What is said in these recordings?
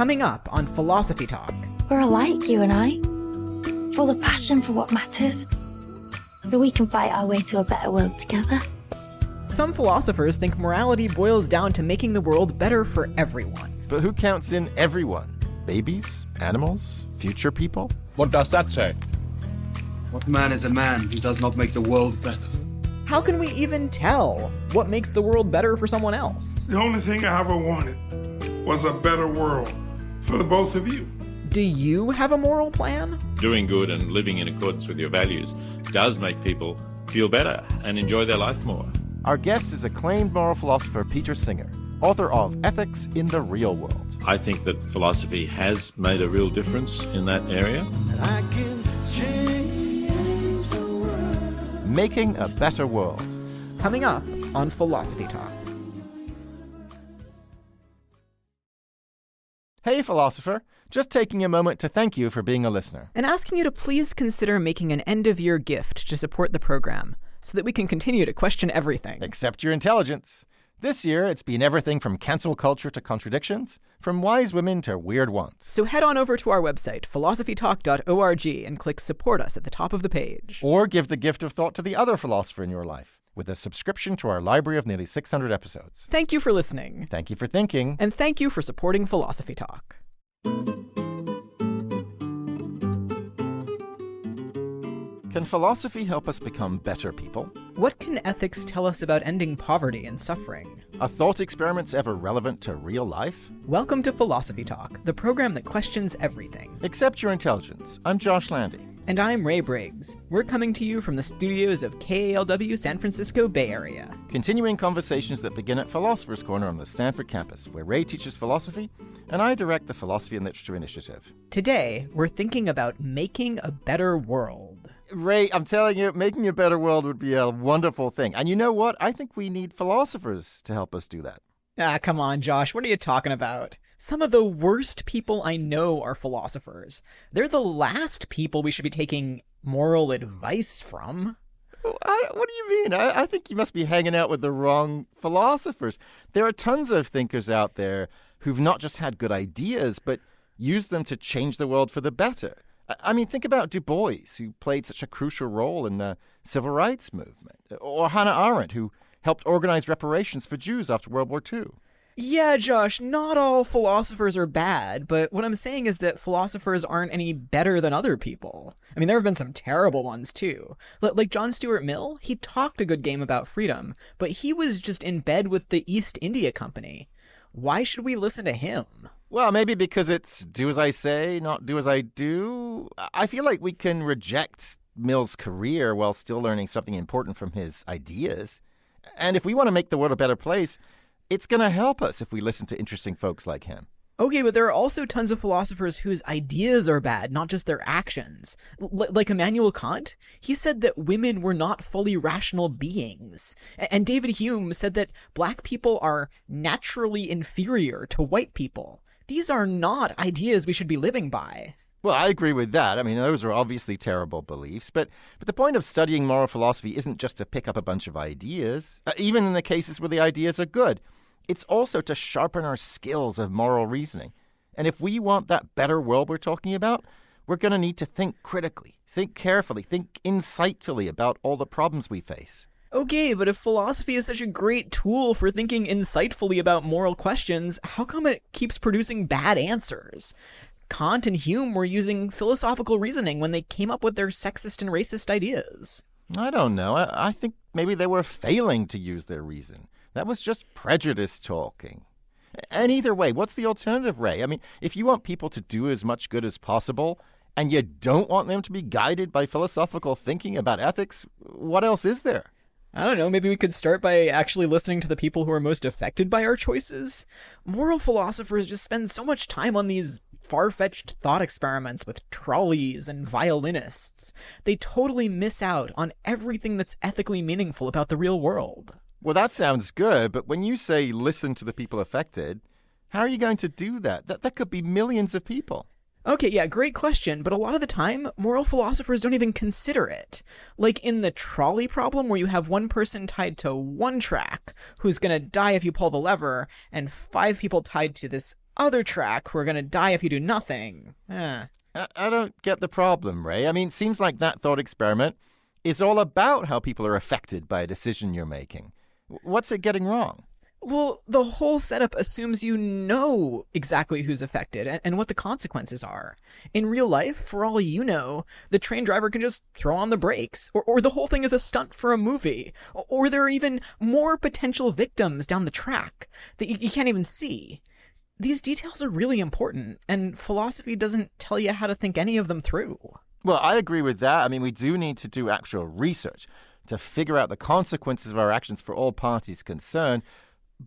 Coming up on Philosophy Talk. We're alike, you and I. Full of passion for what matters. So we can fight our way to a better world together. Some philosophers think morality boils down to making the world better for everyone. But who counts in everyone? Babies? Animals? Future people? What does that say? What man is a man who does not make the world better? How can we even tell what makes the world better for someone else? The only thing I ever wanted was a better world for the both of you. Do you have a moral plan? Doing good and living in accordance with your values does make people feel better and enjoy their life more. Our guest is acclaimed moral philosopher Peter Singer, author of Ethics in the Real World. I think that philosophy has made a real difference in that area. Making a Better World. Coming up on Philosophy Talk. Hey, philosopher. Just taking a moment to thank you for being a listener. And asking you to please consider making an end-of-year gift to support the program so that we can continue to question everything. Except your intelligence. This year, it's been everything from cancel culture to contradictions, from wise women to weird ones. So head on over to our website, philosophytalk.org, and click Support Us at the top of the page. Or give the gift of thought to the other philosopher in your life with a subscription to our library of nearly 600 episodes. Thank you for listening. Thank you for thinking. And thank you for supporting Philosophy Talk. Can philosophy help us become better people? What can ethics tell us about ending poverty and suffering? Are thought experiments ever relevant to real life? Welcome to Philosophy Talk, the program that questions everything. Except your intelligence. I'm Josh Landy. And I'm Ray Briggs. We're coming to you from the studios of KALW San Francisco Bay Area. Continuing conversations that begin at Philosopher's Corner on the Stanford campus, where Ray teaches philosophy and I direct the Philosophy and Literature Initiative. Today, we're thinking about making a better world. Ray, I'm telling you, making a better world would be a wonderful thing. And you know what? I think we need philosophers to help us do that. Ah, come on, Josh. What are you talking about? Some of the worst people I know are philosophers. They're the last people we should be taking moral advice from. What do you mean? I think you must be hanging out with the wrong philosophers. There are tons of thinkers out there who've not just had good ideas, but used them to change the world for the better. I mean, think about Du Bois, who played such a crucial role in the civil rights movement, or Hannah Arendt, who helped organize reparations for Jews after World War II. Yeah, Josh, not all philosophers are bad, but what I'm saying is that philosophers aren't any better than other people. I mean, there have been some terrible ones, too. Like John Stuart Mill, he talked a good game about freedom, but he was just in bed with the East India Company. Why should we listen to him? Well, maybe because it's do as I say, not do as I do. I feel like we can reject Mill's career while still learning something important from his ideas. And if we want to make the world a better place, it's going to help us if we listen to interesting folks like him. Okay, but there are also tons of philosophers whose ideas are bad, not just their actions. Like Immanuel Kant, he said that women were not fully rational beings. And David Hume said that black people are naturally inferior to white people. These are not ideas we should be living by. Well, I agree with that. I mean, those are obviously terrible beliefs. But the point of studying moral philosophy isn't just to pick up a bunch of ideas, even in the cases where the ideas are good. It's also to sharpen our skills of moral reasoning. And if we want that better world we're talking about, we're going to need to think critically, think carefully, think insightfully about all the problems we face. Okay, but if philosophy is such a great tool for thinking insightfully about moral questions, how come it keeps producing bad answers? Kant and Hume were using philosophical reasoning when they came up with their sexist and racist ideas. I don't know. I think maybe they were failing to use their reason. That was just prejudice talking. And either way, what's the alternative, Ray? I mean, if you want people to do as much good as possible, and you don't want them to be guided by philosophical thinking about ethics, what else is there? I don't know, maybe we could start by actually listening to the people who are most affected by our choices. Moral philosophers just spend so much time on these far-fetched thought experiments with trolleys and violinists. They totally miss out on everything that's ethically meaningful about the real world. Well, that sounds good, but when you say listen to the people affected, how are you going to do that? That could be millions of people. Okay, yeah, great question, but a lot of the time, moral philosophers don't even consider it. Like in the trolley problem, where you have one person tied to one track who's gonna die if you pull the lever, and 5 people tied to this other track, we're gonna die if you do nothing. I don't get the problem, Ray. I mean, it seems like that thought experiment is all about how people are affected by a decision you're making. What's it getting wrong? Well, the whole setup assumes you know exactly who's affected and what the consequences are. In real life, for all you know, the train driver can just throw on the brakes, or the whole thing is a stunt for a movie, or there are even more potential victims down the track that you can't even see. These details are really important, and philosophy doesn't tell you how to think any of them through. Well, I agree with that. I mean, we do need to do actual research to figure out the consequences of our actions for all parties concerned.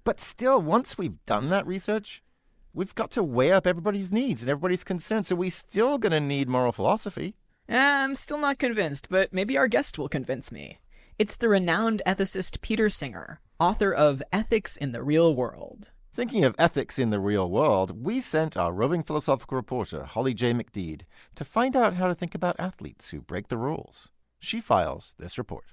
But still, once we've done that research, we've got to weigh up everybody's needs and everybody's concerns. So we're still going to need moral philosophy. I'm still not convinced, but maybe our guest will convince me. It's the renowned ethicist Peter Singer, author of Ethics in the Real World. Thinking of ethics in the real world, we sent our roving philosophical reporter, Holly J. McDeed, to find out how to think about athletes who break the rules. She files this report.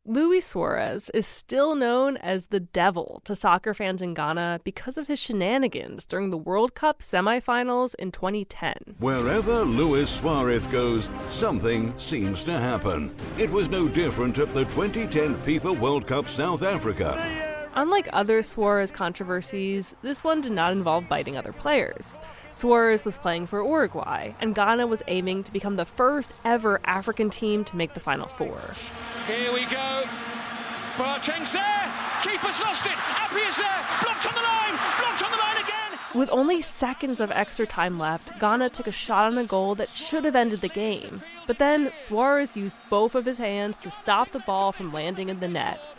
Luis Suarez is still known as the devil to soccer fans in Ghana because of his shenanigans during the World Cup semifinals in 2010. Wherever Luis Suarez goes, something seems to happen. It was no different at the 2010 FIFA World Cup South Africa. Unlike other Suarez controversies, this one did not involve biting other players. Suarez was playing for Uruguay, and Ghana was aiming to become the first ever African team to make the Final Four. Here we go. Boateng's there. Keeper's lost it. Appy is there. Blocked on the line. Blocked on the line again. With only seconds of extra time left, Ghana took a shot on a goal that should have ended the game. But then Suarez used both of his hands to stop the ball from landing in the net.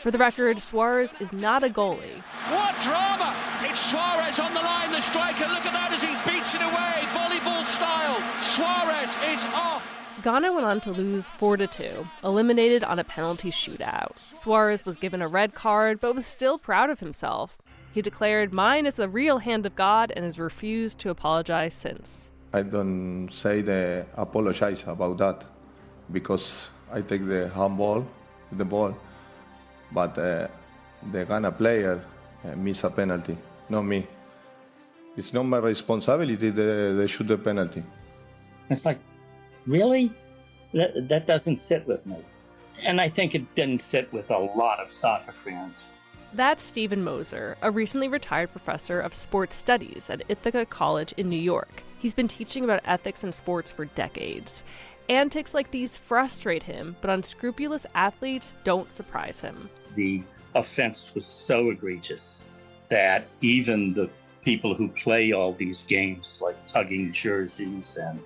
For the record, Suarez is not a goalie. What drama! It's Suarez on the line, the striker. Look at that as he beats it away, volleyball style. Suarez is off. Ghana went on to lose 4-2, eliminated on a penalty shootout. Suarez was given a red card, but was still proud of himself. He declared, "Mine is the real hand of God," and has refused to apologize since. I don't say the apologize about that because I take the handball, the ball. But the Ghana player missed a penalty, not me. It's not my responsibility they shoot the penalty. It's like, really? That doesn't sit with me. And I think it didn't sit with a lot of soccer fans. That's Stephen Moser, a recently retired professor of sports studies at Ithaca College in New York. He's been teaching about ethics in sports for decades. Antics like these frustrate him, but unscrupulous athletes don't surprise him. The offense was so egregious that even the people who play all these games, like tugging jerseys and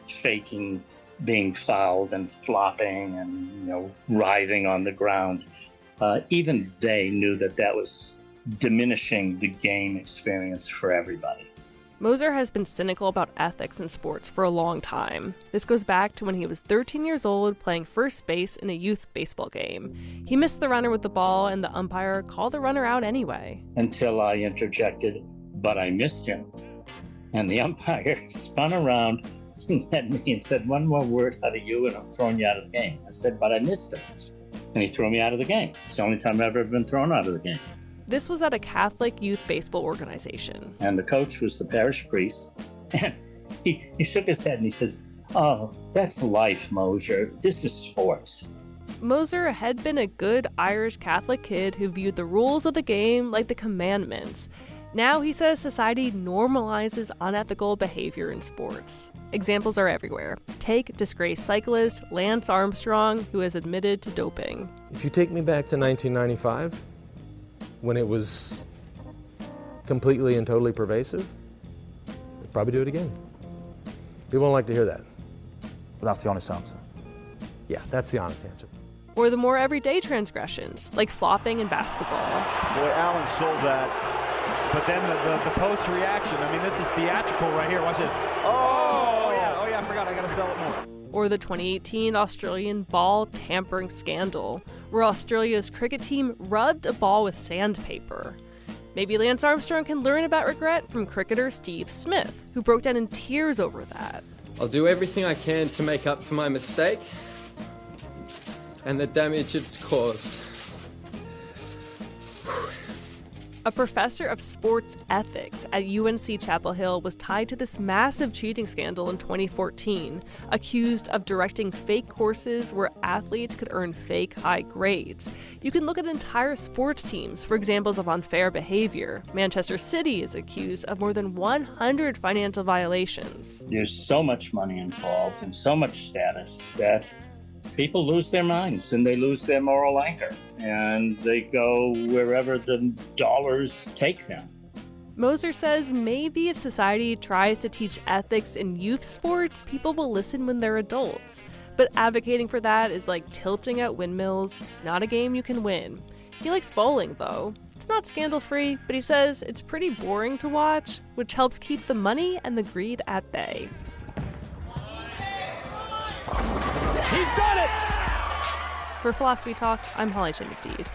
faking being fouled and flopping and, writhing on the ground, even they knew that was diminishing the game experience for everybody. Moser has been cynical about ethics in sports for a long time. This goes back to when he was 13 years old playing first base in a youth baseball game. He missed the runner with the ball, and the umpire called the runner out anyway. Until I interjected, "But I missed him." And the umpire spun around at me and said, "One more word out of you and I'm throwing you out of the game." I said, "But I missed him." And he threw me out of the game. It's the only time I've ever been thrown out of the game. This was at a Catholic youth baseball organization. And the coach was the parish priest. And he shook his head and he says, "Oh, that's life, Moser. This is sports." Moser had been a good Irish Catholic kid who viewed the rules of the game like the commandments. Now he says society normalizes unethical behavior in sports. Examples are everywhere. Take disgraced cyclist Lance Armstrong, who has admitted to doping. If you take me back to 1995, when it was completely and totally pervasive, I'd probably do it again. People don't like to hear that. But that's the honest answer. Yeah, that's the honest answer. Or the more everyday transgressions, like flopping in basketball. Boy, Allen sold that. But then the post reaction, this is theatrical right here. Watch this. Oh yeah, I forgot. I got to sell it more. Or the 2018 Australian ball tampering scandal, where Australia's cricket team rubbed a ball with sandpaper. Maybe Lance Armstrong can learn about regret from cricketer Steve Smith, who broke down in tears over that. I'll do everything I can to make up for my mistake and the damage it's caused. A professor of sports ethics at UNC Chapel Hill was tied to this massive cheating scandal in 2014, accused of directing fake courses where athletes could earn fake high grades. You can look at entire sports teams for examples of unfair behavior. Manchester City is accused of more than 100 financial violations. There's so much money involved and so much status that people lose their minds and they lose their moral anchor and they go wherever the dollars take them. Moser says maybe if society tries to teach ethics in youth sports, people will listen when they're adults. But advocating for that is like tilting at windmills, not a game you can win. He likes bowling, though. It's not scandal-free, but he says it's pretty boring to watch, which helps keep the money and the greed at bay. He's done it! For Philosophy Talk, I'm Holly Shane-McDeed.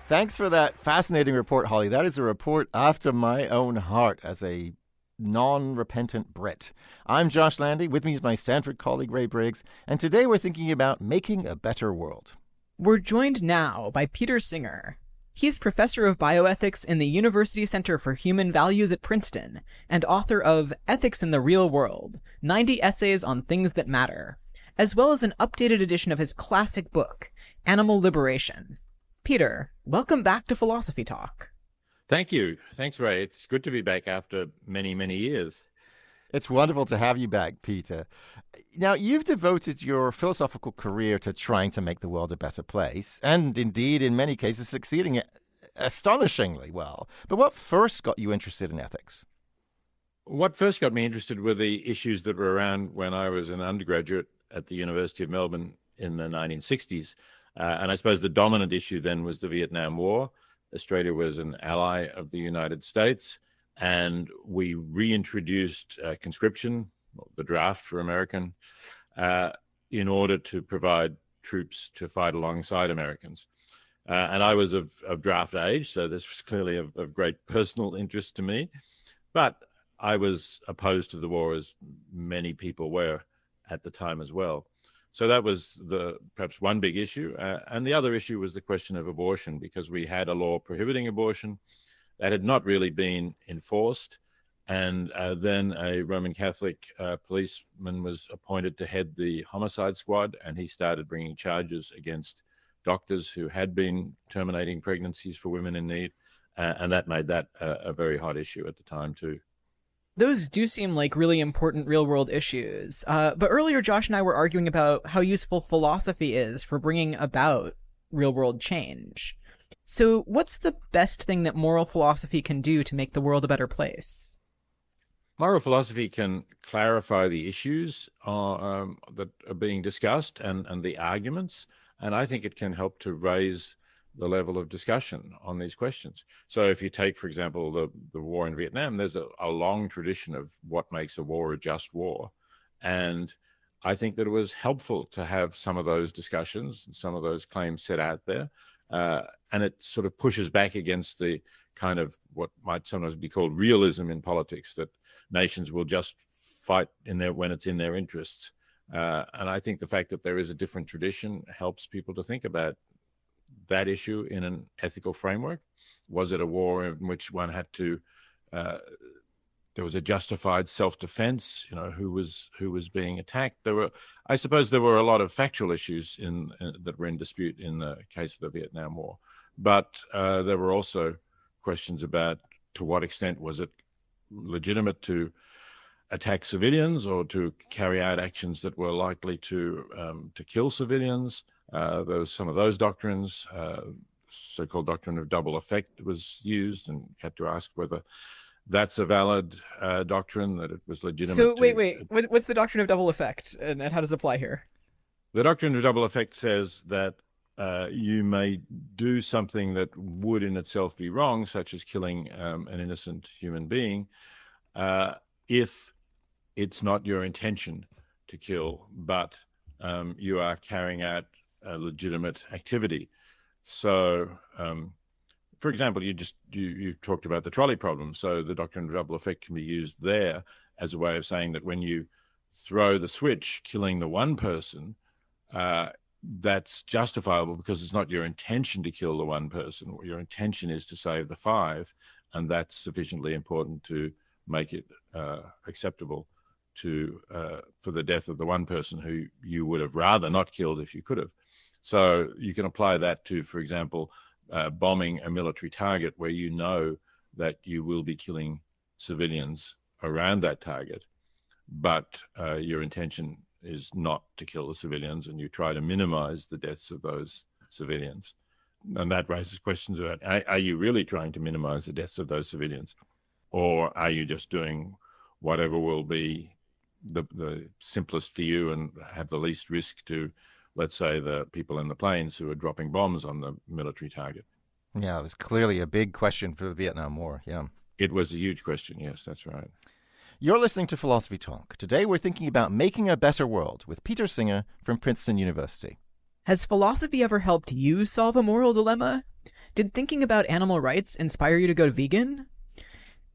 Thanks for that fascinating report, Holly. That is a report after my own heart as a non-repentant Brit. I'm Josh Landy. With me is my Stanford colleague, Ray Briggs. And today we're thinking about making a better world. We're joined now by Peter Singer. He's professor of bioethics in the University Center for Human Values at Princeton and author of Ethics in the Real World, 90 Essays on Things That Matter, as well as an updated edition of his classic book, Animal Liberation. Peter, welcome back to Philosophy Talk. Thank you. Thanks, Ray. It's good to be back after many, many years. It's wonderful to have you back, Peter. Now, you've devoted your philosophical career to trying to make the world a better place, and indeed, in many cases, succeeding astonishingly well. But what first got you interested in ethics? What first got me interested were the issues that were around when I was an undergraduate at the University of Melbourne in the 1960s. And I suppose the dominant issue then was the Vietnam War. Australia was an ally of the United States, and we reintroduced conscription, the draft for American, in order to provide troops to fight alongside Americans. And I was of draft age, so this was clearly of great personal interest to me. But I was opposed to the war, as many people were at the time as well. So that was perhaps one big issue. And the other issue was the question of abortion, because we had a law prohibiting abortion that had not really been enforced. And then a Roman Catholic policeman was appointed to head the homicide squad, and he started bringing charges against doctors who had been terminating pregnancies for women in need. And that made that a very hot issue at the time, too. Those do seem like really important real-world issues. But earlier, Josh and I were arguing about how useful philosophy is for bringing about real-world change. So what's the best thing that moral philosophy can do to make the world a better place? Moral philosophy can clarify the issues that are being discussed and the arguments, and I think it can help to raise the level of discussion on these questions. So if you take, for example, the war in Vietnam, there's a long tradition of what makes a war a just war. And I think that it was helpful to have some of those discussions and some of those claims set out there. And it sort of pushes back against the kind of what might sometimes be called realism in politics, that nations will just fight when it's in their interests. And I think the fact that there is a different tradition helps people to think about that issue in an ethical framework. Was it a war in which one had to, there was a justified self-defense, who was being attacked? I suppose there were a lot of factual issues that were in dispute in the case of the Vietnam War. But there were also questions about to what extent was it legitimate to attack civilians or to carry out actions that were likely to kill civilians. There was some of those doctrines, so-called doctrine of double effect was used, and you had to ask whether that's a valid doctrine, that it was legitimate. So wait, what's the doctrine of double effect, and how does it apply here? The doctrine of double effect says that you may do something that would in itself be wrong, such as killing an innocent human being, if it's not your intention to kill, but you are carrying out a legitimate activity. So, for example, you talked about the trolley problem. So the doctrine of double effect can be used there as a way of saying that when you throw the switch, killing the one person, that's justifiable because it's not your intention to kill the one person. Your intention is to save the five, and that's sufficiently important to make it acceptable for the death of the one person who you would have rather not killed if you could have. So you can apply that to, for example, bombing a military target where you know that you will be killing civilians around that target, but your intention is not to kill the civilians, and you try to minimize the deaths of those civilians. And that raises questions about, are you really trying to minimize the deaths of those civilians? Or are you just doing whatever will be the simplest for you and have the least risk to, let's say, the people in the planes who are dropping bombs on the military target? Yeah, it was clearly a big question for the Vietnam War, yeah. It was a huge question, yes, that's right. You're listening to Philosophy Talk. Today we're thinking about making a better world with Peter Singer from Princeton University. Has philosophy ever helped you solve a moral dilemma? Did thinking about animal rights inspire you to go vegan?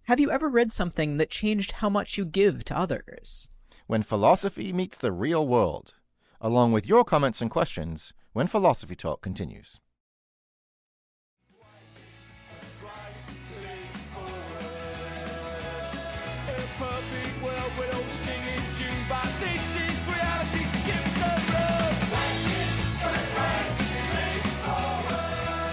Have you ever read something that changed how much you give to others? When philosophy meets the real world, along with your comments and questions when Philosophy Talk continues.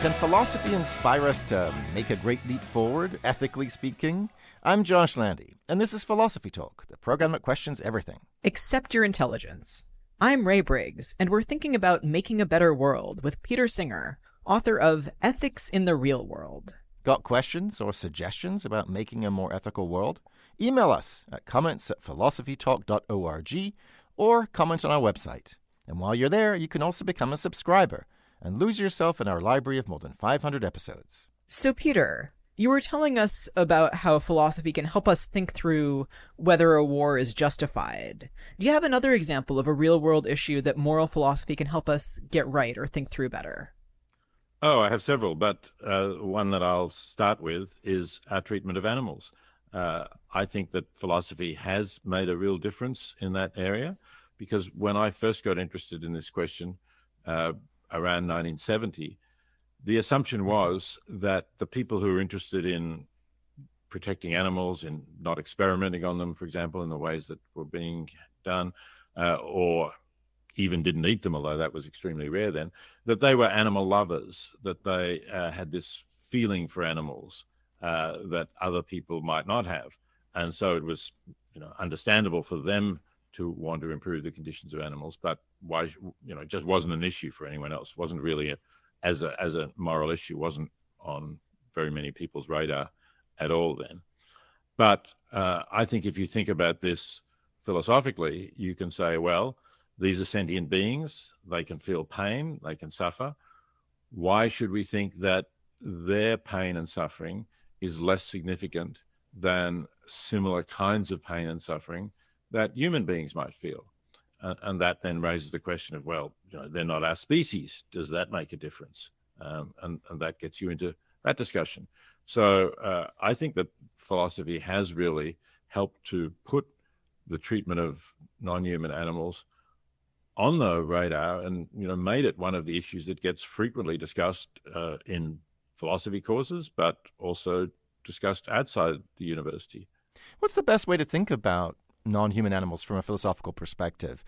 Can philosophy inspire us to make a great leap forward, ethically speaking? I'm Josh Landy, and this is Philosophy Talk, the program that questions everything. Except your intelligence. I'm Ray Briggs, and we're thinking about making a better world with Peter Singer, author of Ethics in the Real World. Got questions or suggestions about making a more ethical world? Email us at comments@philosophytalk.org or comment on our website. And while you're there, you can also become a subscriber and lose yourself in our library of more than 500 episodes. So, Peter, you were telling us about how philosophy can help us think through whether a war is justified. Do you have another example of a real-world issue that moral philosophy can help us get right or think through better? Oh, I have several, but one that I'll start with is our treatment of animals. I think that philosophy has made a real difference in that area, because when I first got interested in this question, around 1970, the assumption was that the people who were interested in protecting animals and not experimenting on them, for example, in the ways that were being done, or even didn't eat them, although that was extremely rare then, that they were animal lovers, that they had this feeling for animals that other people might not have. And so it was, understandable for them to want to improve the conditions of animals, but why, it just wasn't an issue for anyone else. It wasn't really as a moral issue, wasn't on very many people's radar at all then. But I think if you think about this philosophically, you can say, well, these are sentient beings, they can feel pain, they can suffer. Why should we think that their pain and suffering is less significant than similar kinds of pain and suffering that human beings might feel? And that then raises the question of, well, they're not our species. Does that make a difference? And that gets you into that discussion. So I think that philosophy has really helped to put the treatment of non-human animals on the radar and, made it one of the issues that gets frequently discussed in philosophy courses, but also discussed outside the university. What's the best way to think about non-human animals from a philosophical perspective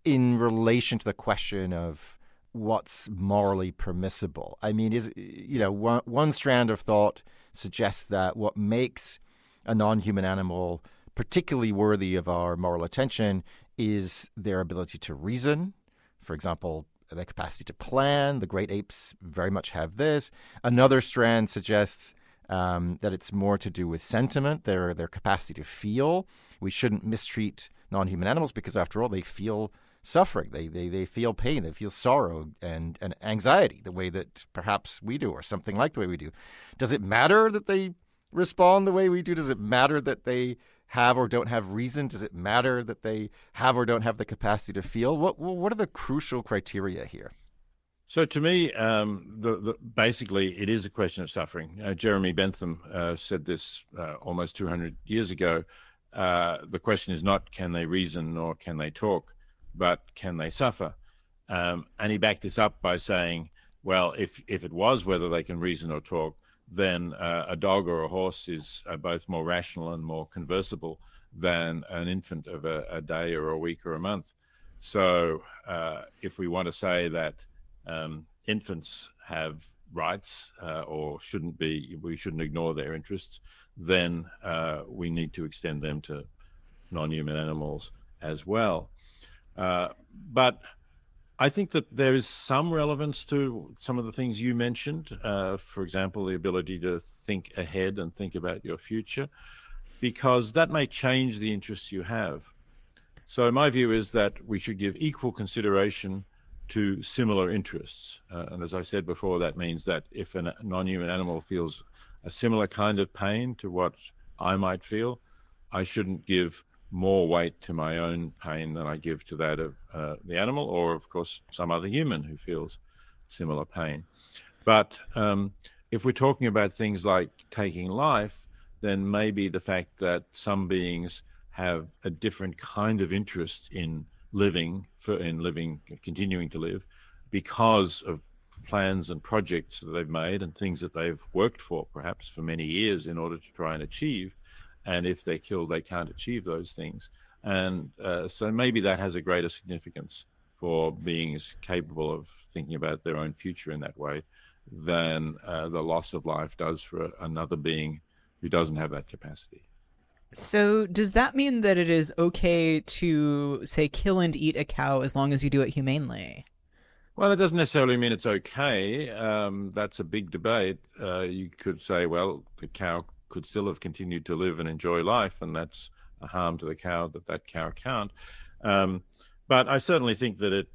in relation to the question of what's morally permissible? I mean, one strand of thought suggests that what makes a non-human animal particularly worthy of our moral attention is their ability to reason. For example, their capacity to plan. The great apes very much have this. Another strand suggests that it's more to do with sentiment, their capacity to feel. We shouldn't mistreat non-human animals because, after all, they feel suffering. They feel pain. They feel sorrow and anxiety the way that perhaps we do, or something like the way we do. Does it matter that they respond the way we do? Does it matter that they have or don't have reason? Does it matter that they have or don't have the capacity to feel? What are the crucial criteria here? So to me, basically, it is a question of suffering. Jeremy Bentham said this almost 200 years ago. The question is not can they reason or can they talk, but can they suffer? And he backed this up by saying, well, if it was whether they can reason or talk, then a dog or a horse is both more rational and more conversable than an infant of a day or a week or a month. So if we want to say that infants have rights or we shouldn't ignore their interests, then we need to extend them to non-human animals as well. But I think that there is some relevance to some of the things you mentioned. For example, the ability to think ahead and think about your future, because that may change the interests you have. So my view is that we should give equal consideration to similar interests. And as I said before, that means that if a non-human animal feels a similar kind of pain to what I might feel, I shouldn't give more weight to my own pain than I give to that of the animal, or of course some other human who feels similar pain. But if we're talking about things like taking life, then maybe the fact that some beings have a different kind of interest in continuing to live, because of plans and projects that they've made and things that they've worked for perhaps for many years in order to try and achieve. And if they're killed, they can't achieve those things. And so maybe that has a greater significance for beings capable of thinking about their own future in that way than the loss of life does for another being who doesn't have that capacity. So does that mean that it is okay to, say, kill and eat a cow as long as you do it humanely? Well, it doesn't necessarily mean it's okay. That's a big debate. You could say, well, the cow could still have continued to live and enjoy life, and that's a harm to the cow that cow can't. But I certainly think that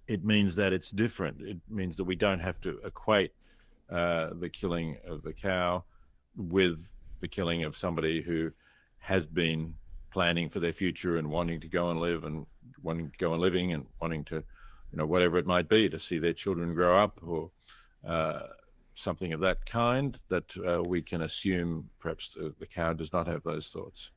it means that it's different. It means that we don't have to equate the killing of the cow with the killing of somebody who has been planning for their future and wanting to go and live and wanting to go on living and wanting to, whatever it might be, to see their children grow up or something of that kind, that we can assume perhaps the cow does not have those thoughts.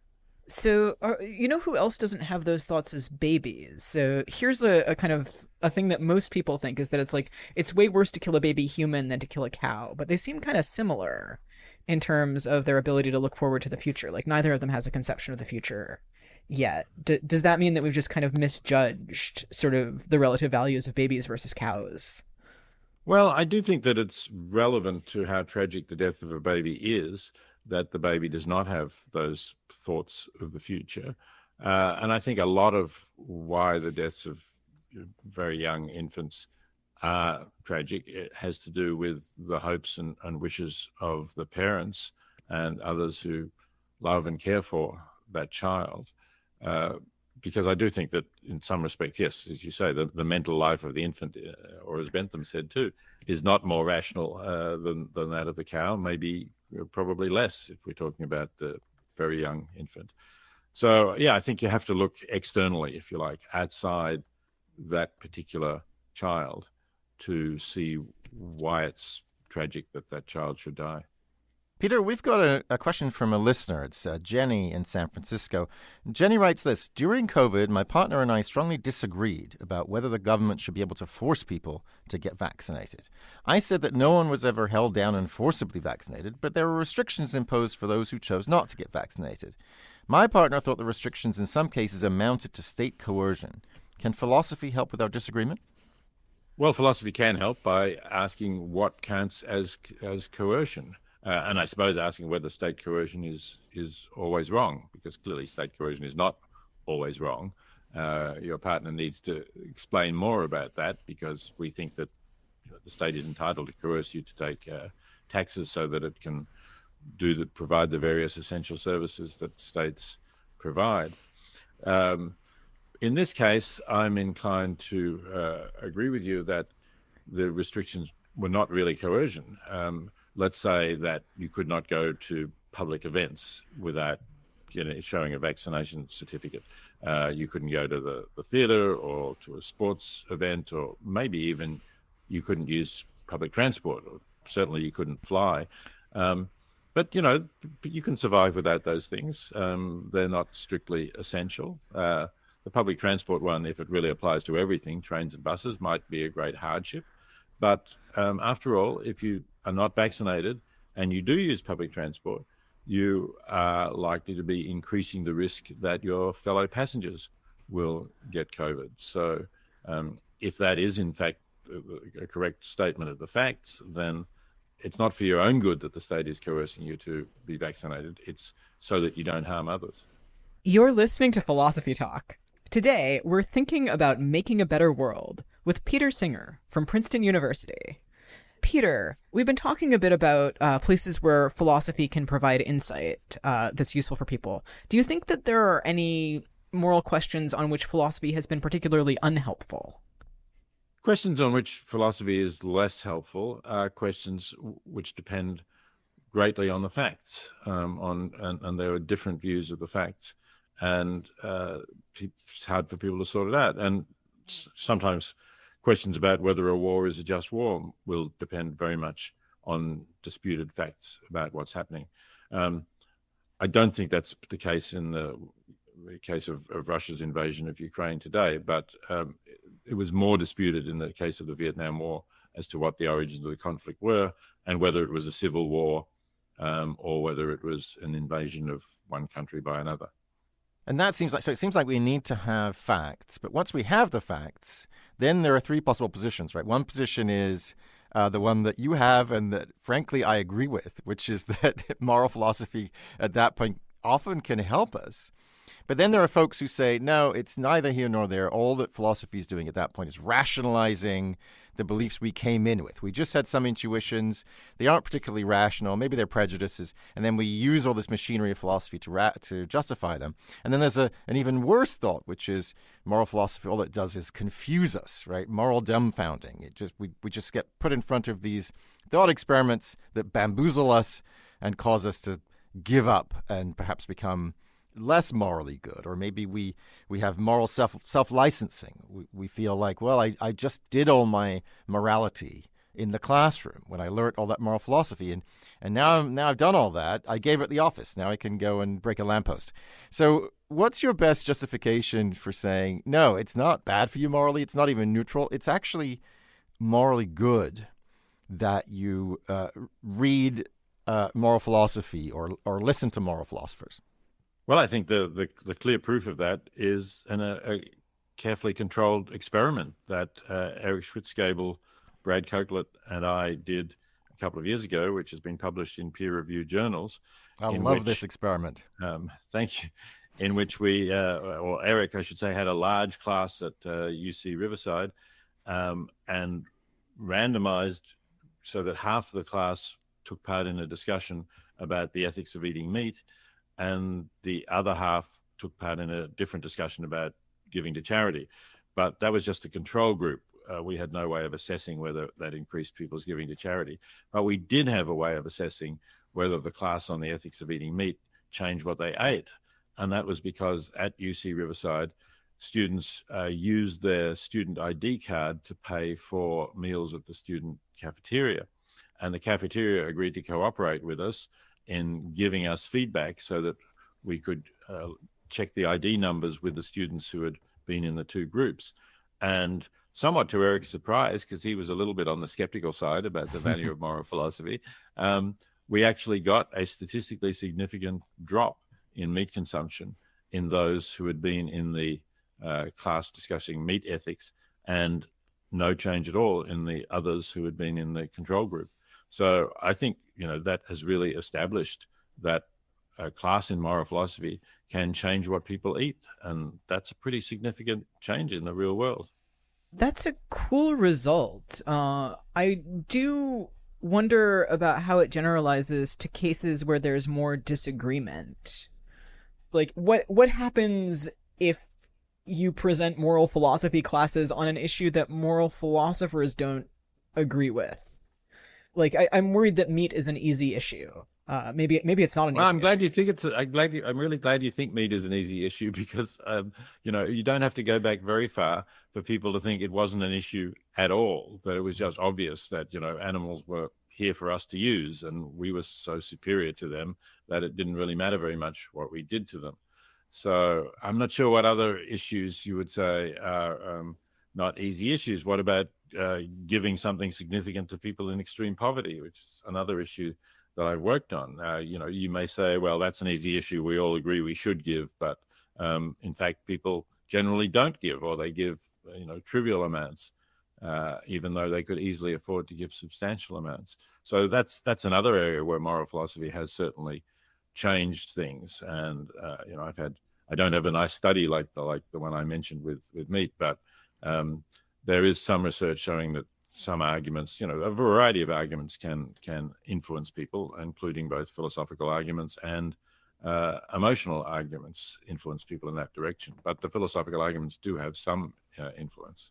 So, who else doesn't have those thoughts as babies? So here's a kind of a thing that most people think is that it's way worse to kill a baby human than to kill a cow, but they seem kind of similar in terms of their ability to look forward to the future. Like, neither of them has a conception of the future yet. Does that mean that we've just kind of misjudged sort of the relative values of babies versus cows? Well, I do think that it's relevant to how tragic the death of a baby is, that the baby does not have those thoughts of the future. And I think a lot of why the deaths of very young infants are tragic, it has to do with the hopes and wishes of the parents and others who love and care for that child. Because I do think that in some respect, yes, as you say, the mental life of the infant, or as Bentham said too, is not more rational than that of the cow, maybe probably less if we're talking about the very young infant. So, yeah, I think you have to look externally, if you like, outside that particular child to see why it's tragic that child should die. Peter, we've got a question from a listener. It's Jenny in San Francisco. Jenny writes this: during COVID, my partner and I strongly disagreed about whether the government should be able to force people to get vaccinated. I said that no one was ever held down and forcibly vaccinated, but there were restrictions imposed for those who chose not to get vaccinated. My partner thought the restrictions in some cases amounted to state coercion. Can philosophy help with our disagreement? Well, philosophy can help by asking what counts as coercion. And I suppose asking whether state coercion is always wrong, because clearly state coercion is not always wrong. Your partner needs to explain more about that, because we think that the state is entitled to coerce you to take taxes so that it can provide the various essential services that states provide. In this case, I'm inclined to agree with you that the restrictions were not really coercion. Let's say that you could not go to public events without showing a vaccination certificate. You couldn't go to the theatre or to a sports event, or maybe even you couldn't use public transport, or certainly you couldn't fly. But, you can survive without those things. They're not strictly essential. the public transport one, if it really applies to everything, trains and buses, might be a great hardship. But after all, if you are not vaccinated and you do use public transport, you are likely to be increasing the risk that your fellow passengers will get COVID. So if that is in fact a correct statement of the facts, then it's not for your own good that the state is coercing you to be vaccinated. It's so that you don't harm others. You're listening to Philosophy Talk. Today, we're thinking about making a better world with Peter Singer from Princeton University. Peter, we've been talking a bit about places where philosophy can provide insight that's useful for people. Do you think that there are any moral questions on which philosophy has been particularly unhelpful? Questions on which philosophy is less helpful are questions which depend greatly on the facts, and there are different views of the facts, and it's hard for people to sort it out. And sometimes questions about whether a war is a just war will depend very much on disputed facts about what's happening. I don't think that's the case in the case of Russia's invasion of Ukraine today, but it was more disputed in the case of the Vietnam War as to what the origins of the conflict were and whether it was a civil war or whether it was an invasion of one country by another. And that seems like, so it seems like we need to have facts, but once we have the facts, then there are three possible positions, right? One position is the one that you have and that, frankly, I agree with, which is that moral philosophy at that point often can help us. But then there are folks who say, no, it's neither here nor there. All that philosophy is doing at that point is rationalizing the beliefs we came in with. We just had some intuitions. They aren't particularly rational. Maybe they're prejudices. And then we use all this machinery of philosophy to justify them. And then there's an even worse thought, which is moral philosophy, all it does is confuse us, right? Moral dumbfounding. We just get put in front of these thought experiments that bamboozle us and cause us to give up and perhaps become less morally good, or maybe we have moral self-licensing. We feel like, well, I just did all my morality in the classroom when I learned all that moral philosophy, and now I've done all that. I gave it at the office. Now I can go and break a lamppost. So what's your best justification for saying, no, it's not bad for you morally, it's not even neutral, it's actually morally good that you read moral philosophy or listen to moral philosophers? Well, I think the clear proof of that is a carefully controlled experiment that Eric Schwitzgebel, Brad Coaklett, and I did a couple of years ago, which has been published in peer-reviewed journals. I love this experiment. Thank you. In which we, or Eric, I should say, had a large class at UC Riverside and randomized so that half the class took part in a discussion about the ethics of eating meat, and the other half took part in a different discussion about giving to charity. But that was just a control group. We had no way of assessing whether that increased people's giving to charity. But we did have a way of assessing whether the class on the ethics of eating meat changed what they ate. And that was because at UC Riverside, students used their student ID card to pay for meals at the student cafeteria. And the cafeteria agreed to cooperate with us in giving us feedback so that we could check the ID numbers with the students who had been in the two groups. And somewhat to Eric's surprise, because he was a little bit on the skeptical side about the value of moral philosophy, we actually got a statistically significant drop in meat consumption in those who had been in the class discussing meat ethics, and no change at all in the others who had been in the control group. So I think, that has really established that a class in moral philosophy can change what people eat. And that's a pretty significant change in the real world. That's a cool result. I do wonder about how it generalizes to cases where there's more disagreement. Like, what happens if you present moral philosophy classes on an issue that moral philosophers don't agree with? Like, I'm worried that meat is an easy issue. Maybe it's not an issue. I'm glad you think I'm really glad you think meat is an easy issue, because you don't have to go back very far for people to think it wasn't an issue at all. That it was just obvious that animals were here for us to use, and we were so superior to them that it didn't really matter very much what we did to them. So I'm not sure what other issues you would say are not easy issues. What about giving something significant to people in extreme poverty, which is another issue that I've worked on? You may say, well, that's an easy issue. We all agree we should give, but in fact, people generally don't give, or they give, trivial amounts, even though they could easily afford to give substantial amounts. So that's another area where moral philosophy has certainly changed things. And I don't have a nice study like the one I mentioned with meat, but there is some research showing that some arguments, a variety of arguments can influence people, including both philosophical arguments and emotional arguments influence people in that direction. But the philosophical arguments do have some influence.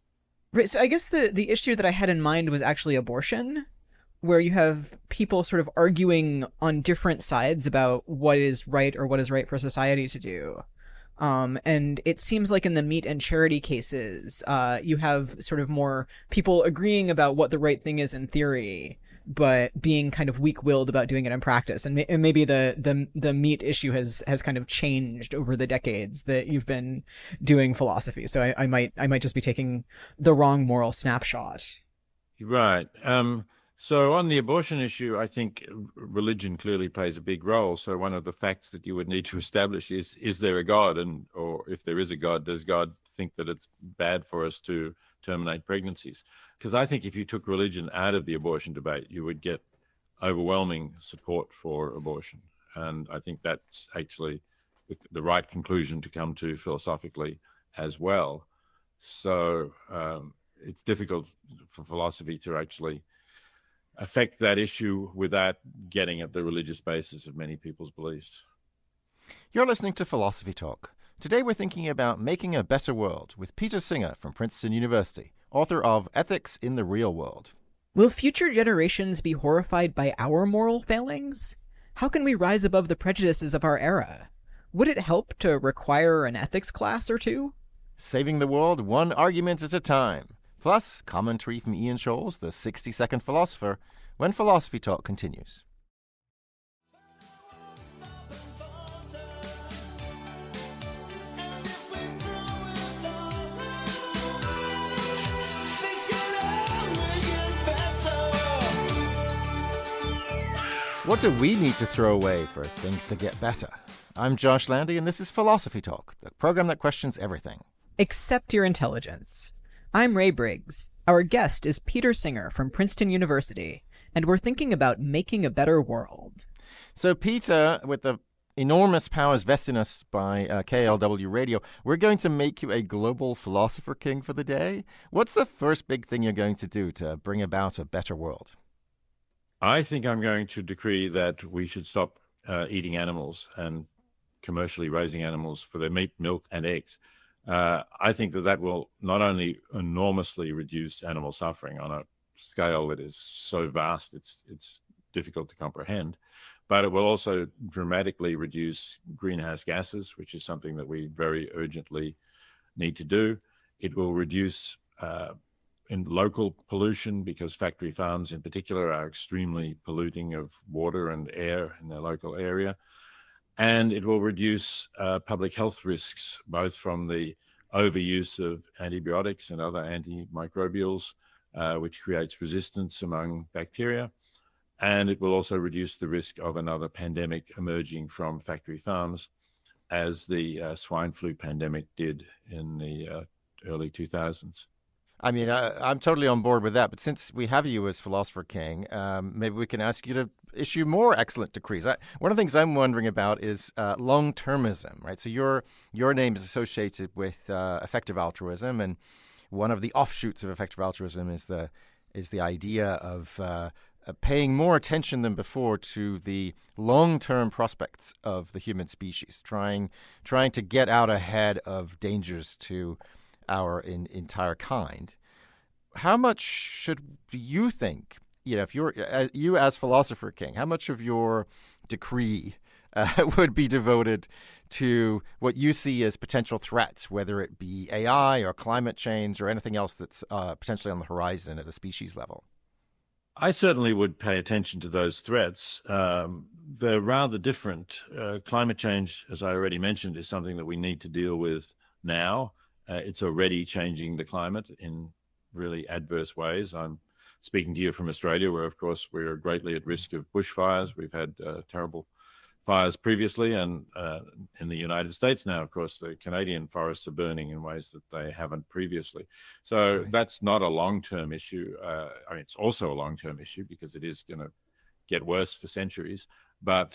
Right. So I guess the issue that I had in mind was actually abortion, where you have people sort of arguing on different sides about what is right or what is right for society to do. And it seems like in the meat and charity cases, you have sort of more people agreeing about what the right thing is in theory, but being kind of weak-willed about doing it in practice. And maybe the meat issue has kind of changed over the decades that you've been doing philosophy. So I might just be taking the wrong moral snapshot. Right. So on the abortion issue, I think religion clearly plays a big role. So one of the facts that you would need to establish is there a God? Or if there is a God, does God think that it's bad for us to terminate pregnancies? Because I think if you took religion out of the abortion debate, you would get overwhelming support for abortion. And I think that's actually the right conclusion to come to philosophically as well. So it's difficult for philosophy to actually affect that issue without getting at the religious basis of many people's beliefs. You're listening to Philosophy Talk. Today we're thinking about making a better world with Peter Singer from Princeton University, author of Ethics in the Real World. Will future generations be horrified by our moral failings? How can we rise above the prejudices of our era? Would it help to require an ethics class or two? Saving the world one argument at a time. Plus, commentary from Ian Scholes, the 60-second philosopher, when Philosophy Talk continues. What do we need to throw away for things to get better? I'm Josh Landy, and this is Philosophy Talk, the program that questions everything. Except your intelligence. I'm Ray Briggs. Our guest is Peter Singer from Princeton University, and we're thinking about making a better world. So, Peter, with the enormous powers vested in us by KLW Radio, we're going to make you a global philosopher king for the day. What's the first big thing you're going to do to bring about a better world? I think I'm going to decree that we should stop eating animals and commercially raising animals for their meat, milk, and eggs. I think that will not only enormously reduce animal suffering on a scale that is so vast it's difficult to comprehend, but it will also dramatically reduce greenhouse gases, which is something that we very urgently need to do. It will reduce in local pollution, because factory farms in particular are extremely polluting of water and air in their local area. And it will reduce public health risks, both from the overuse of antibiotics and other antimicrobials, which creates resistance among bacteria. And it will also reduce the risk of another pandemic emerging from factory farms, as the swine flu pandemic did in the early 2000s. I mean, I'm totally on board with that. But since we have you as Philosopher King, maybe we can ask you to issue more excellent decrees. One of the things I'm wondering about is long-termism, right? So your name is associated with effective altruism, and one of the offshoots of effective altruism is the idea of paying more attention than before to the long-term prospects of the human species, trying to get out ahead of dangers to our entire kind. How much do you think, if you as Philosopher King, how much of your decree would be devoted to what you see as potential threats, whether it be AI or climate change or anything else that's potentially on the horizon at a species level? I certainly would pay attention to those threats. They're rather different. Climate change, as I already mentioned, is something that we need to deal with now. It's already changing the climate in really adverse ways. I'm speaking to you from Australia, where, of course, we're greatly at risk of bushfires. We've had terrible fires previously, and in the United States now, of course, the Canadian forests are burning in ways that they haven't previously. So that's not a long-term issue. I mean, it's also a long-term issue because it is going to get worse for centuries, but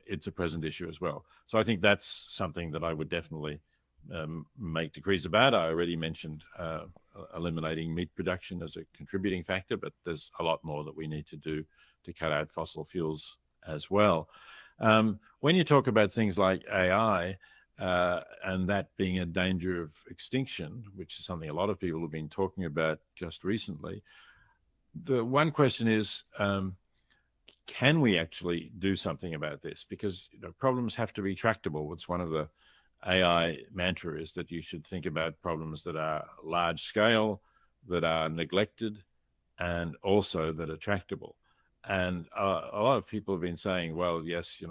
it's a present issue as well. So I think that's something that I would definitely make decrees about. I already mentioned eliminating meat production as a contributing factor, but there's a lot more that we need to do to cut out fossil fuels as well. When you talk about things like AI and that being a danger of extinction, which is something a lot of people have been talking about just recently, the one question is, can we actually do something about this? Because problems have to be tractable. It's one of the AI mantra is that you should think about problems that are large scale, that are neglected, and also that are tractable. And a lot of people have been saying, well, yes,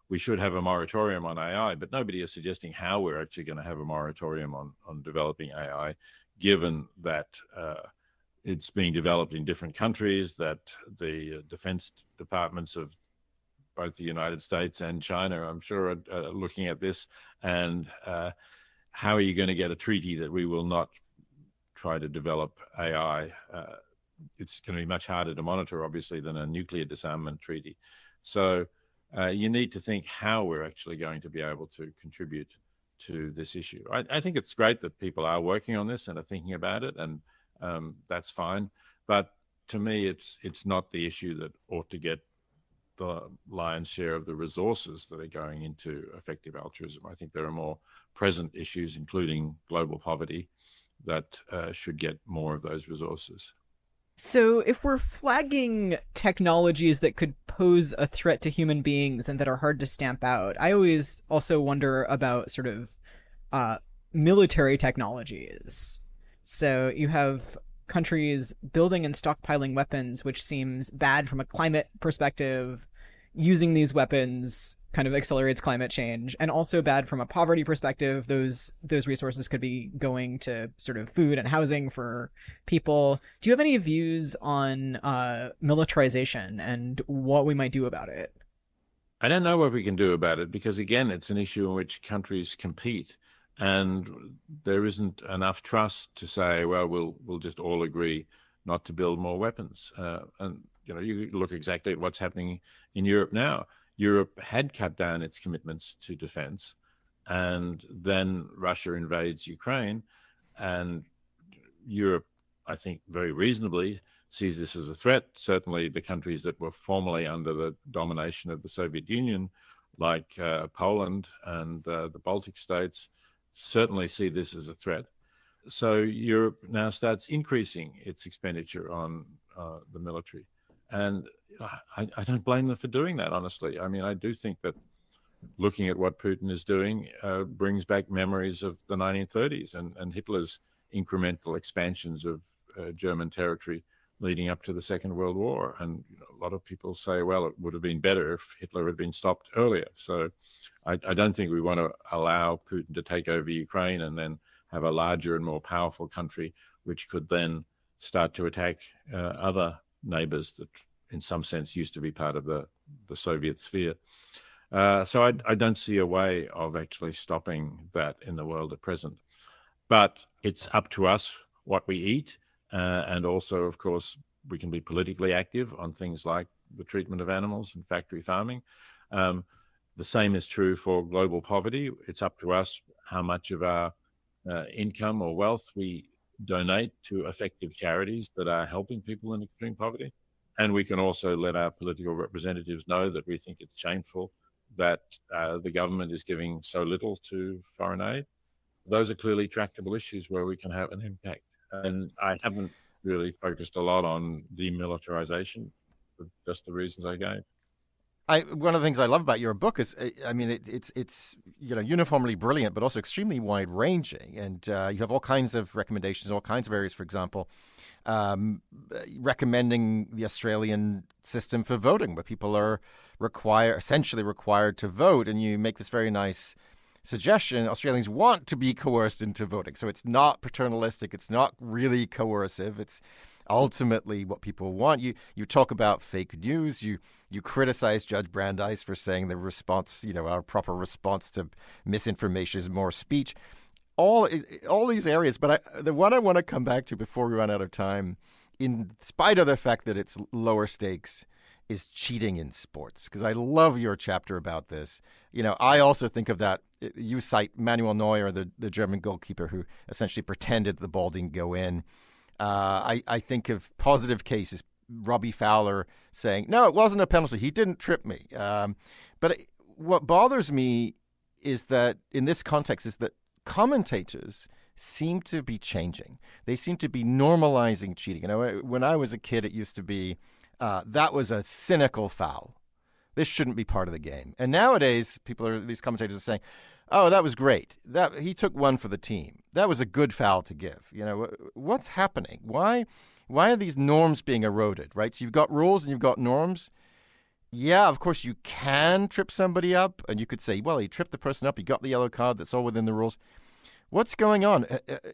we should have a moratorium on AI, but nobody is suggesting how we're actually going to have a moratorium on developing AI, given that it's being developed in different countries, that the defense departments of both the United States and China, I'm sure, are looking at this. And how are you going to get a treaty that we will not try to develop AI? It's going to be much harder to monitor, obviously, than a nuclear disarmament treaty. So you need to think how we're actually going to be able to contribute to this issue. I think it's great that people are working on this and are thinking about it, and that's fine. But to me, it's not the issue that ought to get the lion's share of the resources that are going into effective altruism. I think there are more present issues, including global poverty, that should get more of those resources. So if we're flagging technologies that could pose a threat to human beings and that are hard to stamp out, I always also wonder about sort of military technologies. So you have countries building and stockpiling weapons, which seems bad from a climate perspective. Using these weapons kind of accelerates climate change, and also bad from a poverty perspective. Those resources could be going to sort of food and housing for people. Do you have any views on militarization and what we might do about it? I don't know what we can do about it because, again, it's an issue in which countries compete, and there isn't enough trust to say, well, we'll just all agree not to build more weapons. And you look exactly at what's happening in Europe now. Europe had cut down its commitments to defense, and then Russia invades Ukraine, and Europe, I think, very reasonably sees this as a threat. Certainly the countries that were formerly under the domination of the Soviet Union, like Poland and the Baltic states, certainly see this as a threat. So Europe now starts increasing its expenditure on the military. And I don't blame them for doing that, honestly. I mean, I do think that looking at what Putin is doing brings back memories of the 1930s and Hitler's incremental expansions of German territory leading up to the Second World War. And a lot of people say, well, it would have been better if Hitler had been stopped earlier. So I don't think we want to allow Putin to take over Ukraine and then have a larger and more powerful country, which could then start to attack other neighbors that in some sense used to be part of the Soviet sphere. So I don't see a way of actually stopping that in the world at present. But it's up to us what we eat. And also, of course, we can be politically active on things like the treatment of animals and factory farming. The same is true for global poverty. It's up to us how much of our income or wealth we donate to effective charities that are helping people in extreme poverty. And we can also let our political representatives know that we think it's shameful that the government is giving so little to foreign aid. Those are clearly tractable issues where we can have an impact. And I haven't really focused a lot on demilitarization for just the reasons I gave. One of the things I love about your book is, I mean, it's uniformly brilliant, but also extremely wide-ranging, and you have all kinds of recommendations, all kinds of areas. For example, recommending the Australian system for voting, where people are essentially required to vote. And you make this very nice suggestion: Australians want to be coerced into voting. So it's not paternalistic. It's not really coercive. It's ultimately what people want. You talk about fake news. You criticize Judge Brandeis for saying the response, our proper response to misinformation is more speech. All these areas. But the one I want to come back to before we run out of time, in spite of the fact that it's lower stakes, is cheating in sports. Because I love your chapter about this. I also think of that. You cite Manuel Neuer, the German goalkeeper who essentially pretended the ball didn't go in. I think of positive cases. Robbie Fowler saying, no, it wasn't a penalty. He didn't trip me. But what bothers me is that in this context is that commentators seem to be changing. They seem to be normalizing cheating. When I was a kid, it used to be, that was a cynical foul. This shouldn't be part of the game. And nowadays, these commentators are saying, oh, that was great. That he took one for the team. That was a good foul to give. What's happening? Why are these norms being eroded, right? So you've got rules and you've got norms. Yeah, of course you can trip somebody up, and you could say, well, he tripped the person up, he got the yellow card, that's all within the rules. What's going on?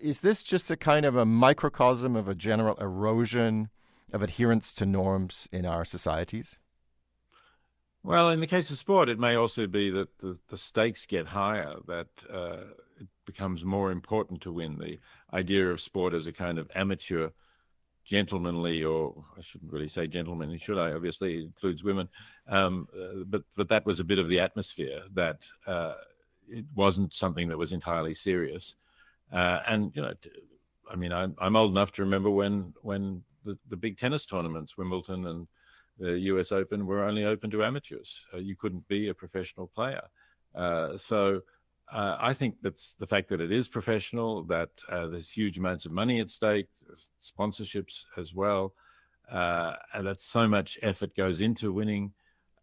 Is this just a kind of a microcosm of a general erosion of adherence to norms in our societies? Well, in the case of sport, it may also be that the stakes get higher, that it becomes more important to win. The idea of sport as a kind of amateur, gentlemanly, or I shouldn't really say gentlemanly, should I? Obviously, it includes women. But that was a bit of the atmosphere, that it wasn't something that was entirely serious. I'm old enough to remember when the big tennis tournaments, Wimbledon and the US Open, were only open to amateurs. You couldn't be a professional player. So I think that's the fact that it is professional, that there's huge amounts of money at stake, sponsorships as well, and that so much effort goes into winning,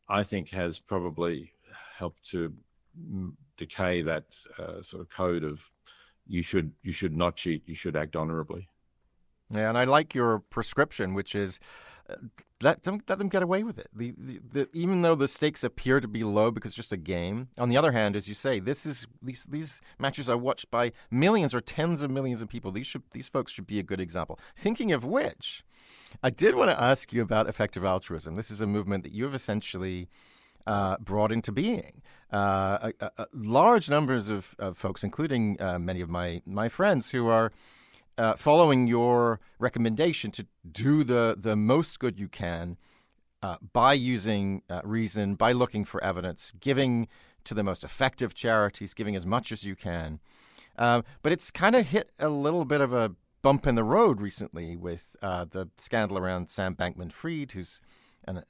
I think has probably helped to decay that sort of code of you should not cheat, you should act honorably. Yeah, and I like your prescription, which is let them get away with it. Even though the stakes appear to be low because it's just a game. On the other hand, as you say, these matches are watched by millions or tens of millions of people. These folks should be a good example. Thinking of which, I did want to ask you about effective altruism. This is a movement that you have essentially brought into being. Large numbers of folks, including many of my friends, who are following your recommendation to do the most good you can by using reason, by looking for evidence, giving to the most effective charities, giving as much as you can. But it's kind of hit a little bit of a bump in the road recently with the scandal around Sam Bankman-Fried, who's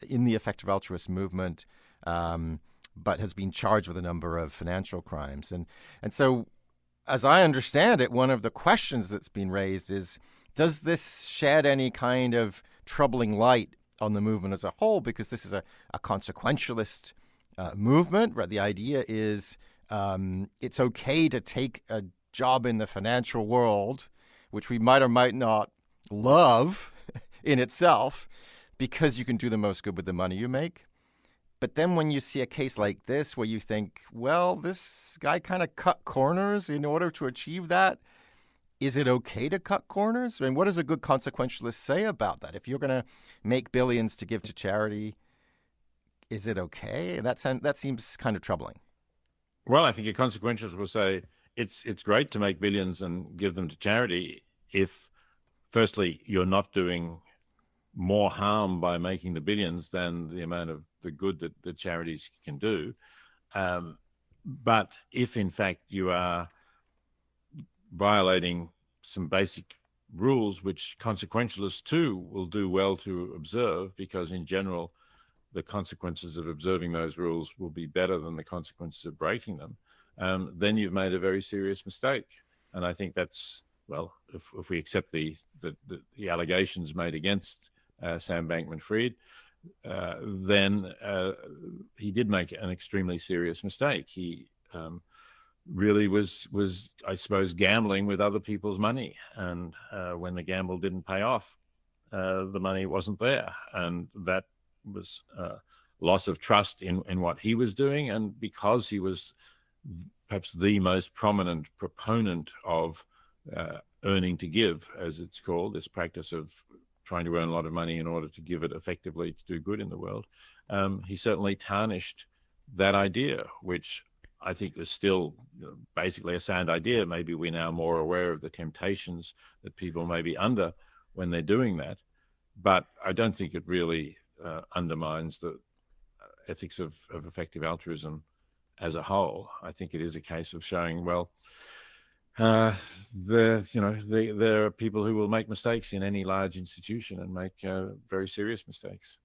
in the effective altruist movement, but has been charged with a number of financial crimes. And so, as I understand it, one of the questions that's been raised is, does this shed any kind of troubling light on the movement as a whole? Because this is a consequentialist movement, right? The idea is it's okay to take a job in the financial world, which we might or might not love in itself, because you can do the most good with the money you make. But then when you see a case like this where you think, well, this guy kind of cut corners in order to achieve that, is it okay to cut corners? I mean, what does a good consequentialist say about that? If you're going to make billions to give to charity, is it okay? That seems kind of troubling. Well, I think a consequentialist will say it's great to make billions and give them to charity if, firstly, you're not doing more harm by making the billions than the amount of the good that the charities can do. But if, in fact, you are violating some basic rules, which consequentialists, too, will do well to observe, because, in general, the consequences of observing those rules will be better than the consequences of breaking them, then you've made a very serious mistake. And I think that's, well, if we accept the allegations made against Sam Bankman-Fried, then he did make an extremely serious mistake. He really was, I suppose, gambling with other people's money. And when the gamble didn't pay off, the money wasn't there. And that was loss of trust in what he was doing. And because he was perhaps the most prominent proponent of earning to give, as it's called, this practice of trying to earn a lot of money in order to give it effectively to do good in the world, he certainly tarnished that idea, which I think is still basically a sound idea. Maybe we're now more aware of the temptations that people may be under when they're doing that. But I don't think it really undermines the ethics of effective altruism as a whole. I think it is a case of showing, well, there are people who will make mistakes in any large institution and make very serious mistakes.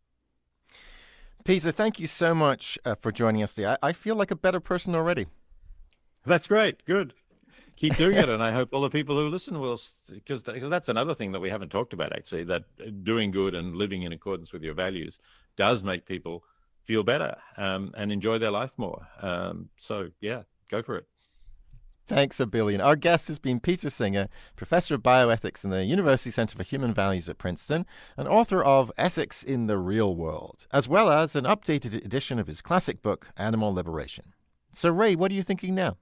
Peter, thank you so much for joining us today. I feel like a better person already. That's great. Good. Keep doing it. And I hope all the people who listen will, because that's another thing that we haven't talked about, actually, that doing good and living in accordance with your values does make people feel better and enjoy their life more. So, yeah, go for it. Thanks a billion. Our guest has been Peter Singer, Professor of Bioethics in the University Center for Human Values at Princeton, and author of Ethics in the Real World, as well as an updated edition of his classic book, Animal Liberation. So, Ray, what are you thinking now?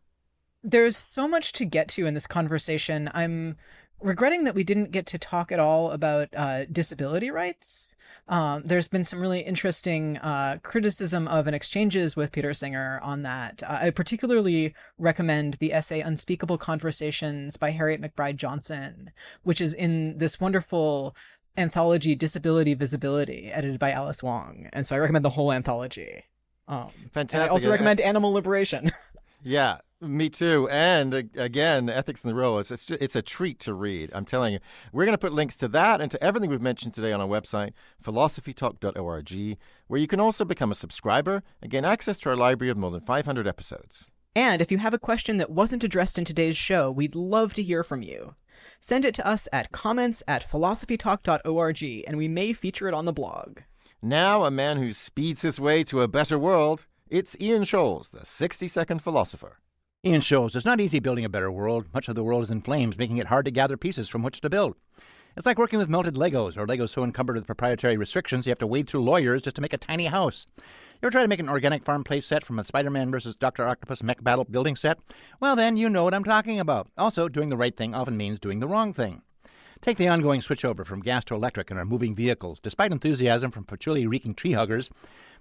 There's so much to get to in this conversation. I'm regretting that we didn't get to talk at all about disability rights. There's been some really interesting criticism of and exchanges with Peter Singer on that. I particularly recommend the essay Unspeakable Conversations by Harriet McBride Johnson, which is in this wonderful anthology Disability Visibility, edited by Alice Wong. And so I recommend the whole anthology. Fantastic. And I also recommend Animal Liberation. Yeah, me too. And again, Ethics in the Real World, it's a treat to read. I'm telling you. We're going to put links to that and to everything we've mentioned today on our website, philosophytalk.org, where you can also become a subscriber and gain access to our library of more than 500 episodes. And if you have a question that wasn't addressed in today's show, we'd love to hear from you. Send it to us at comments@philosophytalk.org, and we may feature it on the blog. Now, a man who speeds his way to a better world, it's Ian Scholes, the 60-second philosopher. Ian Scholes, it's not easy building a better world. Much of the world is in flames, making it hard to gather pieces from which to build. It's like working with melted Legos, or Legos so encumbered with proprietary restrictions you have to wade through lawyers just to make a tiny house. You ever try to make an organic farm play set from a Spider-Man versus Dr. Octopus mech battle building set? Well, then you know what I'm talking about. Also, doing the right thing often means doing the wrong thing. Take the ongoing switchover from gas to electric in our moving vehicles. Despite enthusiasm from patchouli-reeking tree huggers,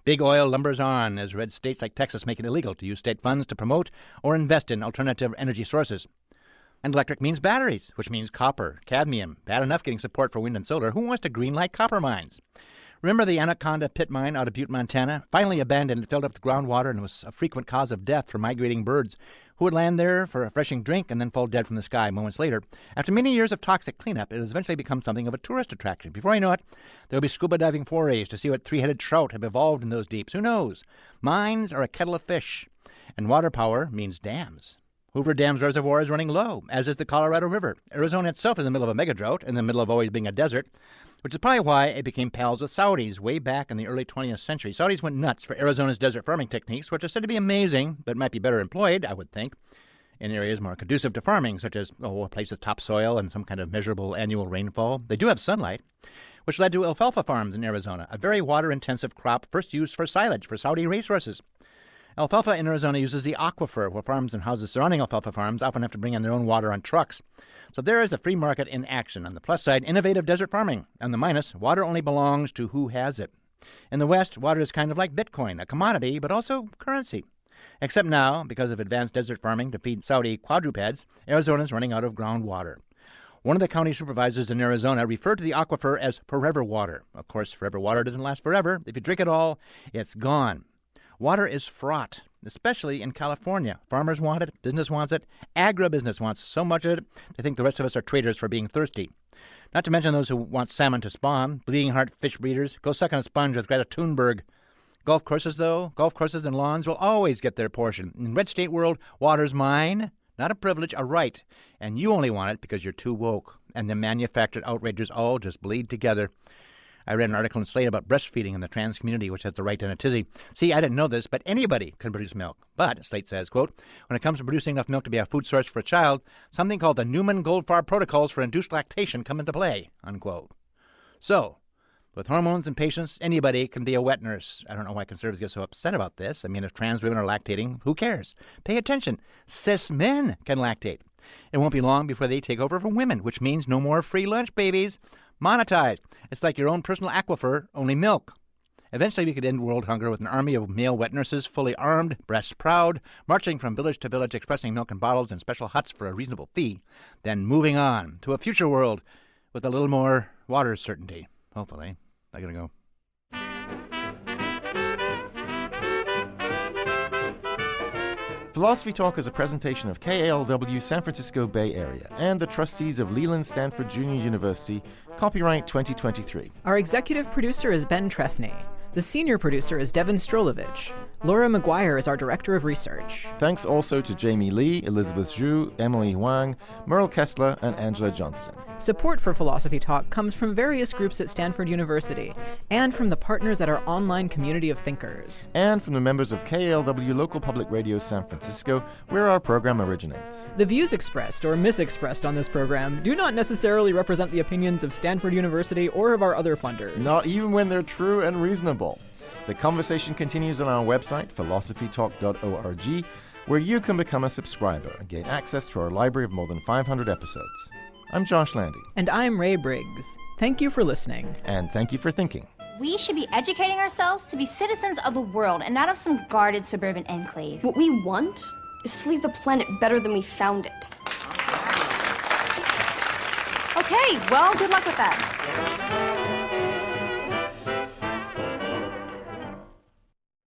big oil lumbers on as red states like Texas make it illegal to use state funds to promote or invest in alternative energy sources. And electric means batteries, which means copper, cadmium. Bad enough getting support for wind and solar. Who wants to greenlight copper mines? Remember the Anaconda pit mine out of Butte, Montana? Finally abandoned, it filled up the groundwater and was a frequent cause of death for migrating birds who would land there for a refreshing drink and then fall dead from the sky moments later. After many years of toxic cleanup, it has eventually become something of a tourist attraction. Before I know it, there will be scuba diving forays to see what three-headed trout have evolved in those deeps. Who knows? Mines are a kettle of fish, and water power means dams. Hoover Dam's reservoir is running low, as is the Colorado River. Arizona itself is in the middle of a mega-drought, in the middle of always being a desert, which is probably why it became pals with Saudis way back in the early 20th century. Saudis went nuts for Arizona's desert farming techniques, which are said to be amazing, but might be better employed, I would think, in areas more conducive to farming, such as a place with topsoil and some kind of measurable annual rainfall. They do have sunlight, which led to alfalfa farms in Arizona, a very water-intensive crop first used for silage for Saudi racehorses. Alfalfa in Arizona uses the aquifer, where farms and houses surrounding alfalfa farms often have to bring in their own water on trucks. So there is the free market in action. On the plus side, innovative desert farming. On the minus, water only belongs to who has it. In the West, water is kind of like Bitcoin, a commodity, but also currency. Except now, because of advanced desert farming to feed Saudi quadrupeds, Arizona is running out of groundwater. One of the county supervisors in Arizona referred to the aquifer as forever water. Of course, forever water doesn't last forever. If you drink it all, it's gone. Water is fraught, especially in California. Farmers want it, business wants it, agribusiness wants so much of it, they think the rest of us are traitors for being thirsty. Not to mention those who want salmon to spawn, bleeding heart fish breeders, go suck on a sponge with Greta Thunberg. Golf courses, though, golf courses and lawns will always get their portion. In red state world, water's mine, not a privilege, a right. And you only want it because you're too woke. And the manufactured outragers all just bleed together. I read an article in Slate about breastfeeding in the trans community, which has the right to a tizzy. See, I didn't know this, but anybody can produce milk. But, Slate says, quote, when it comes to producing enough milk to be a food source for a child, something called the Newman-Goldfarb Protocols for Induced Lactation come into play, unquote. So, with hormones and patience, anybody can be a wet nurse. I don't know why conservatives get so upset about this. I mean, if trans women are lactating, who cares? Pay attention. Cis men can lactate. It won't be long before they take over from women, which means no more free lunch, babies. Monetized. It's like your own personal aquifer, only milk. Eventually, we could end world hunger with an army of male wet nurses, fully armed, breasts proud, marching from village to village, expressing milk in bottles in special huts for a reasonable fee, then moving on to a future world with a little more water certainty, hopefully. I gotta go. Philosophy Talk is a presentation of KALW San Francisco Bay Area and the trustees of Leland Stanford Junior University, copyright 2023. Our executive producer is Ben Trefny. The senior producer is Devin Strolovich. Laura McGuire is our director of research. Thanks also to Jamie Lee, Elizabeth Zhu, Emily Huang, Merle Kessler, and Angela Johnston. Support for Philosophy Talk comes from various groups at Stanford University and from the partners at our online community of thinkers. And from the members of KALW Local Public Radio San Francisco, where our program originates. The views expressed or misexpressed on this program do not necessarily represent the opinions of Stanford University or of our other funders. Not even when they're true and reasonable. The conversation continues on our website, philosophytalk.org, where you can become a subscriber and gain access to our library of more than 500 episodes. I'm Josh Landy. And I'm Ray Briggs. Thank you for listening. And thank you for thinking. We should be educating ourselves to be citizens of the world and not of some guarded suburban enclave. What we want is to leave the planet better than we found it. Okay, well, good luck with that.